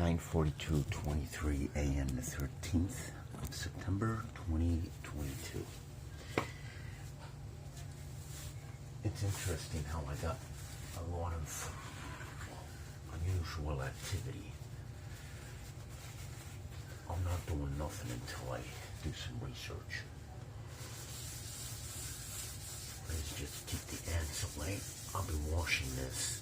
9:42:23 a.m. the 13th of September 2022. It's interesting how I got a lot of unusual activity. I'm not doing nothing until I do some research. Let's just keep the ants away. I'll be washing this.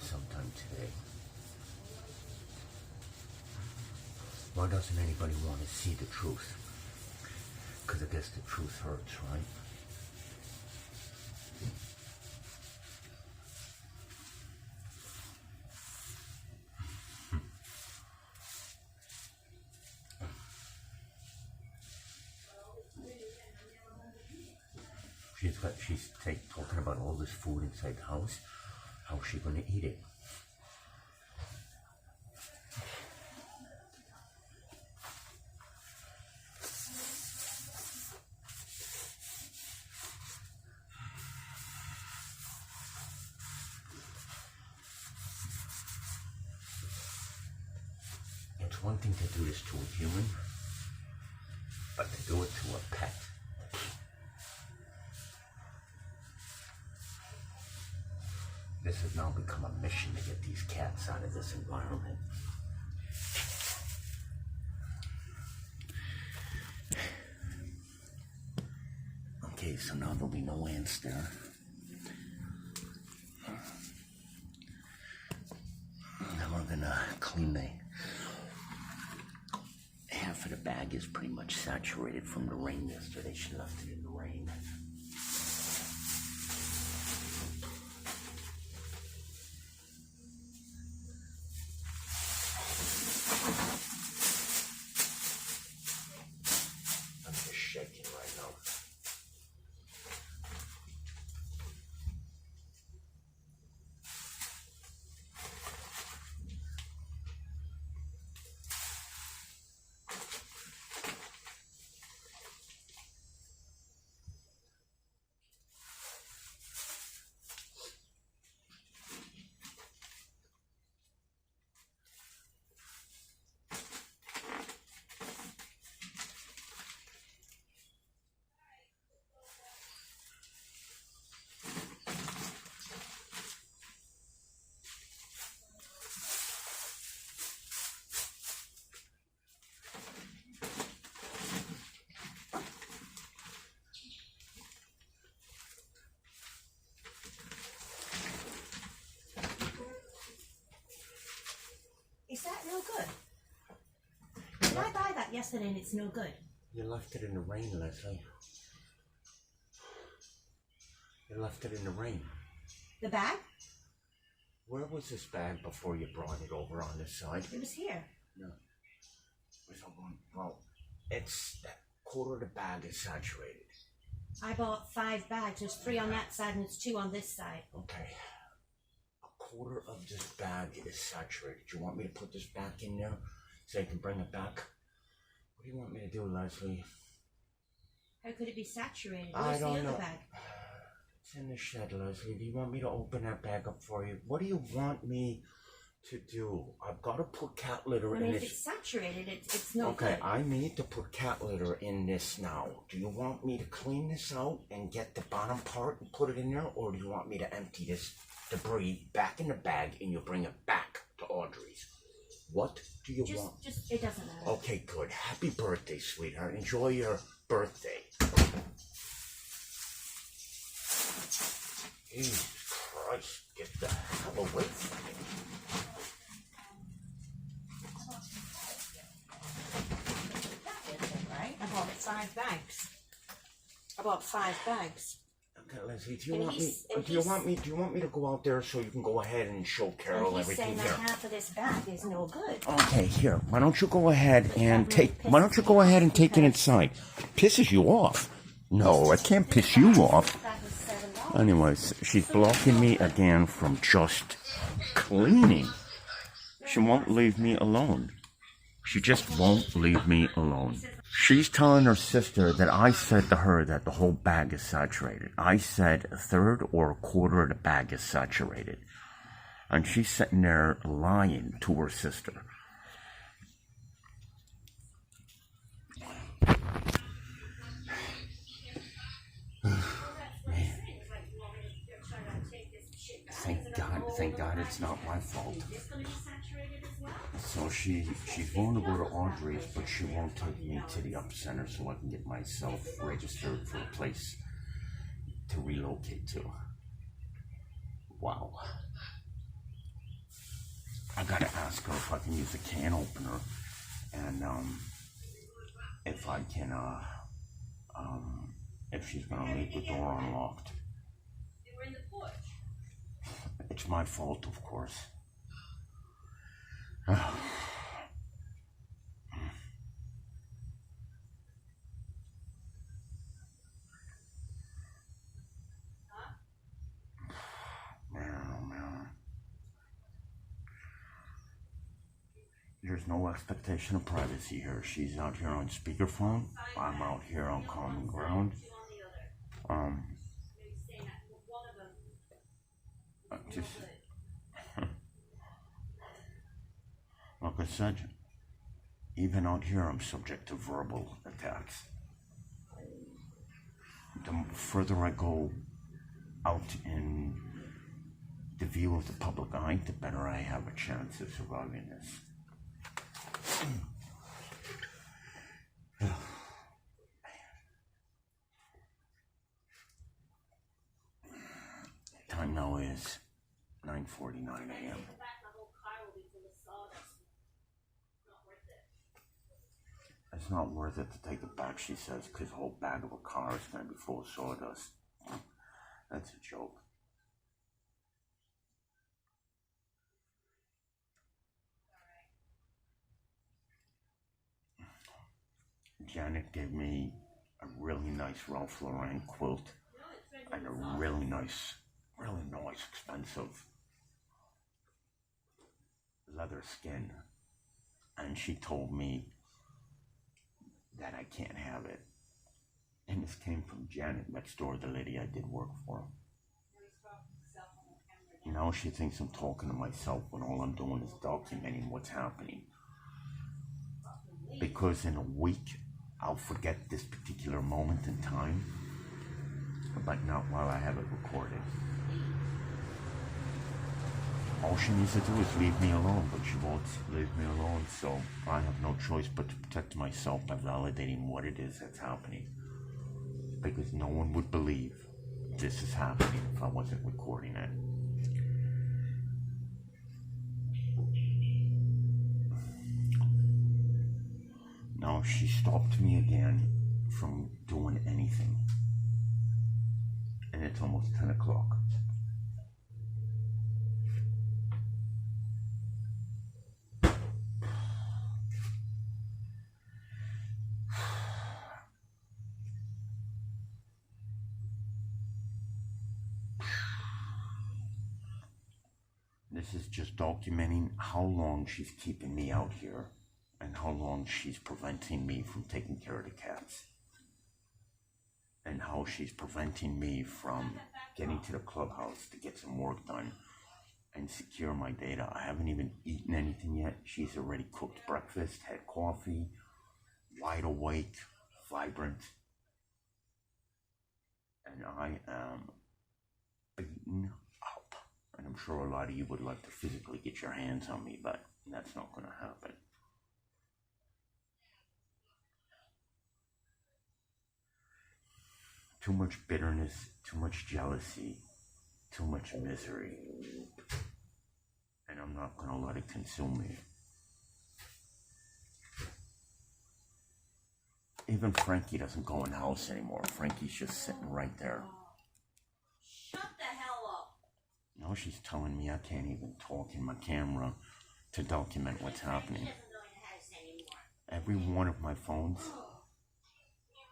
Sometime today. Why doesn't anybody want to see the truth? Because I guess the truth hurts, right? She's talking about all this food inside the house. How's she gonna eat it? It's one thing to do this to a human, but to do it to a pet. This has now become a mission to get these cats out of this environment. Okay, so now there'll be no ants there. Now we're gonna clean the... Half of the bag is pretty much saturated from the rain yesterday. She left it in the rain. Shaking right now. Is that no good? Did I buy that yesterday and it's no good? You left it in the rain, Leslie. You left it in the rain. The bag? Where was this bag before you brought it over on this side? It was here. No. Well, it's that quarter of the bag is saturated. I bought 5 bags. There's 3 on that side and there's 2 on this side. Okay. A quarter of this bag is saturated. Do you want me to put this back in there so you can bring it back? What do you want me to do, Leslie? How could it be saturated? I Where's don't the know. other bag? It's in the shed, Leslie. Do you want me to open that bag up for you? What do you want me to do? I've got to put cat litter in If this. it's saturated, it's no Okay, good. I need to put cat litter in this now. Do you want me to clean this out and get the bottom part and put it in there? Or do you want me to empty this debris back in the bag and you bring it back to Audrey's? What do you want? Just, it doesn't matter. Okay, good. Happy birthday, sweetheart. Enjoy your birthday. Jesus Christ, get the hell away from me. That is it, right? I bought 5 bags. I bought 5 bags. Okay, Leslie, do you want me to go out there so you can go ahead and show Carol He's everything saying here? that half of this bag is no good. Okay, here. Why don't you go ahead and take it inside? Pisses you off. No, I can't piss you off. Anyways, she's blocking me again from just cleaning. She won't leave me alone. She just won't leave me alone. She's telling her sister that I said to her that the whole bag is saturated. I said a third or a quarter of the bag is saturated. And she's sitting there lying to her sister. Thank God it's not my fault. So she's willing to go to Audrey's, but she won't take me to the Up Center so I can get myself registered for a place to relocate to. Wow. I gotta ask her if I can use a can opener and if I can if she's gonna leave the door unlocked. It's my fault, of course. Man. There's no expectation of privacy here. She's out here on speakerphone. I'm out here on common ground. Just like I said, even out here I'm subject to verbal attacks. The further I go out in the view of the public eye, the better I have a chance of surviving this. Time now is 9:49 a.m. It's not worth it to take it back, she says, because the whole bag of a car is going to be full of sawdust. That's a joke. Janet gave me a really nice Ralph Lauren quilt and a really nice, expensive leather skin. And she told me that I can't have it. And this came from Janet next door, the lady I did work for. Now she thinks I'm talking to myself when all I'm doing is documenting what's happening. Because in a week, I'll forget this particular moment in time, but not while I have it recorded. All she needs to do is leave me alone, but she won't leave me alone, so I have no choice but to protect myself by validating what it is that's happening. Because no one would believe this is happening if I wasn't recording it. Now she stopped me again from doing anything. And it's almost 10 o'clock. This is just documenting how long she's keeping me out here and how long she's preventing me from taking care of the cats. And how she's preventing me from getting to the clubhouse to get some work done and secure my data. I haven't even eaten anything yet. She's already cooked breakfast, had coffee, wide awake, vibrant. And I am beaten up. And I'm sure a lot of you would like to physically get your hands on me, but that's not going to happen. Too much bitterness, too much jealousy, too much misery. And I'm not going to let it consume me. Even Frankie doesn't go in the house anymore. Frankie's just sitting right there. Shut the hell up. Now she's telling me I can't even talk in my camera to document what's happening. Every one of my phones,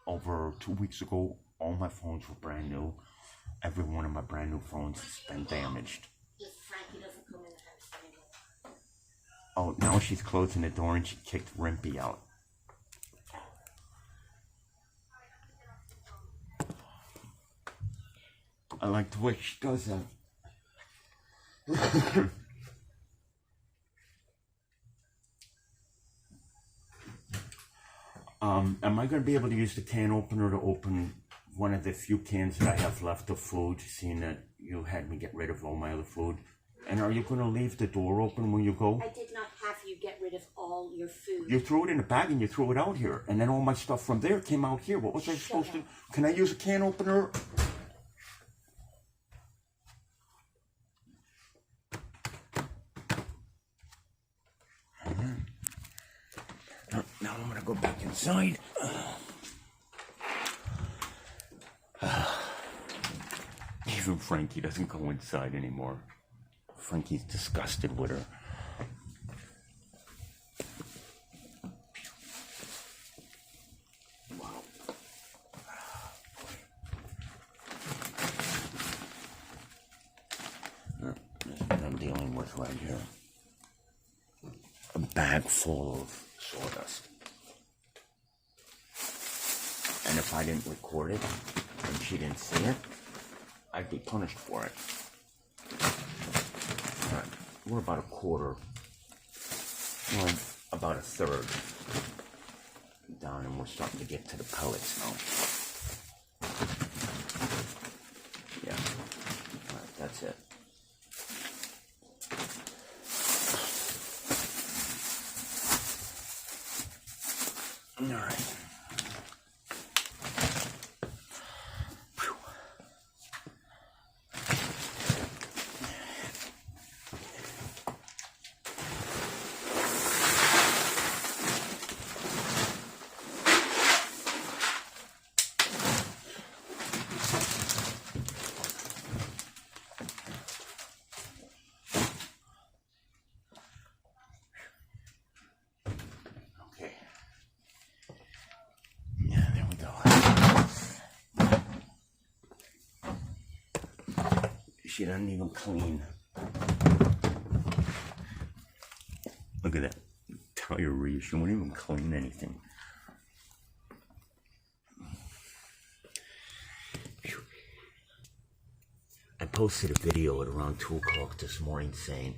over 2 weeks ago, all my phones were brand new. Every one of my brand new phones has been damaged. If Frankie doesn't come in the house anymore. Oh, now she's closing the door and she kicked Rimpy out. I like the way she does that. Am I going to be able to use the can opener to open one of the few cans that I have left of food, seeing that you had me get rid of all my other food? And are you going to leave the door open when you go? I did not have you get rid of all your food. You threw it in a bag and you threw it out here. And then all my stuff from there came out here. What was I supposed to do? Can I use a can opener? Now I'm going to go back inside. Even Frankie doesn't go inside anymore. Frankie's disgusted with her. Wow. This is what I'm dealing with right here. A bag full of sawdust. And if I didn't record it and she didn't see it, I'd be punished for it. Right. We're about a quarter, well, about a third down, and we're starting to get to the pellets now. Yeah, all right, that's it. All right. She doesn't even clean. Look at that diarrhea. She won't even clean anything. I posted a video at around 2 o'clock this morning saying,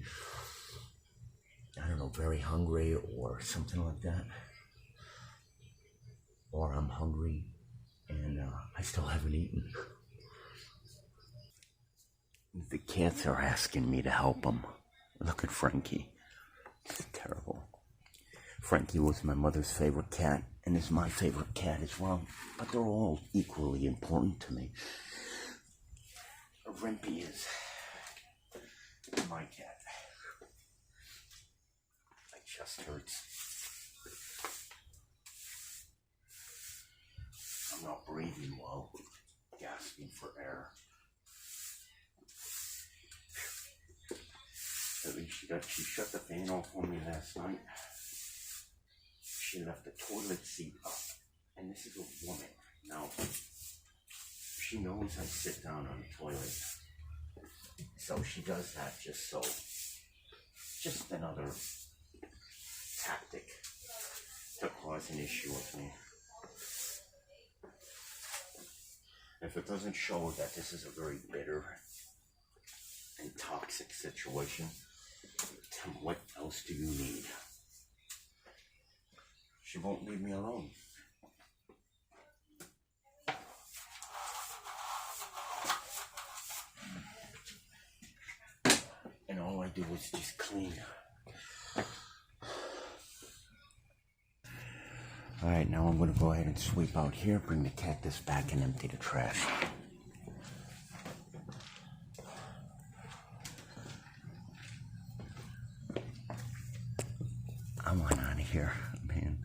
I don't know, very hungry or something like that. Or I'm hungry and I still haven't eaten. The cats are asking me to help them. Look at Frankie. It's terrible. Frankie was my mother's favorite cat and is my favorite cat as well. But they're all equally important to me. Rimpy is my cat. My chest hurts. I'm not breathing well, gasping for air. At least she shut the fan off on me last night. She left the toilet seat up. And this is a woman. Now, she knows I sit down on the toilet. So she does that just so. Just another tactic to cause an issue with me. If it doesn't show that this is a very bitter and toxic situation, Tim, what else do you need? She won't leave me alone. And all I do is just clean. Alright, now I'm going to go ahead and sweep out here, bring the cactus back, and empty the trash. I want out of here, man.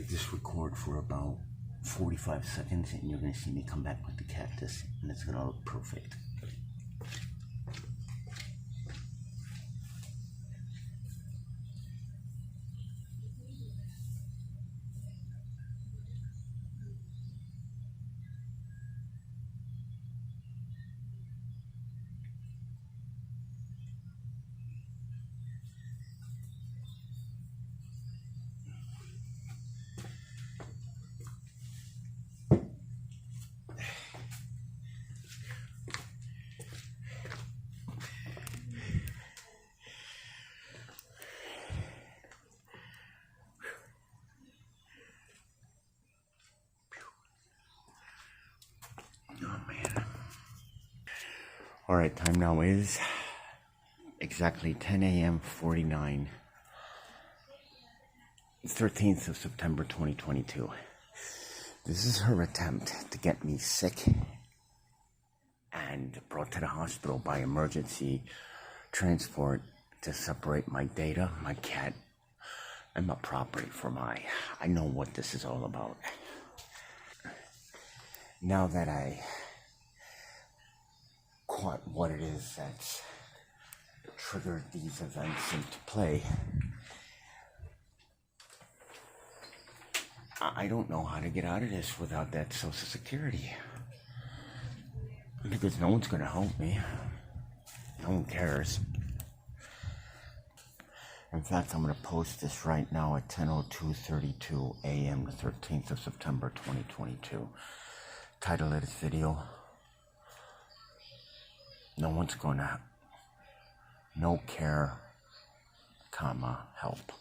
this record for about 45 seconds and you're gonna see me come back with the cactus and it's gonna look perfect. Alright, time now is exactly 10 a.m. 49. 13th of September 2022. This is her attempt to get me sick and brought to the hospital by emergency transport to separate my data, my cat, and my property from I know what this is all about. Now that I caught what it is that's triggered these events into play, I don't know how to get out of this without that Social Security. Because no one's gonna help me. No one cares. In fact, I'm gonna post this right now at 10:02:32 a.m. the 13th of September 2022. Title of this video: No one's gonna, no care, comma, help.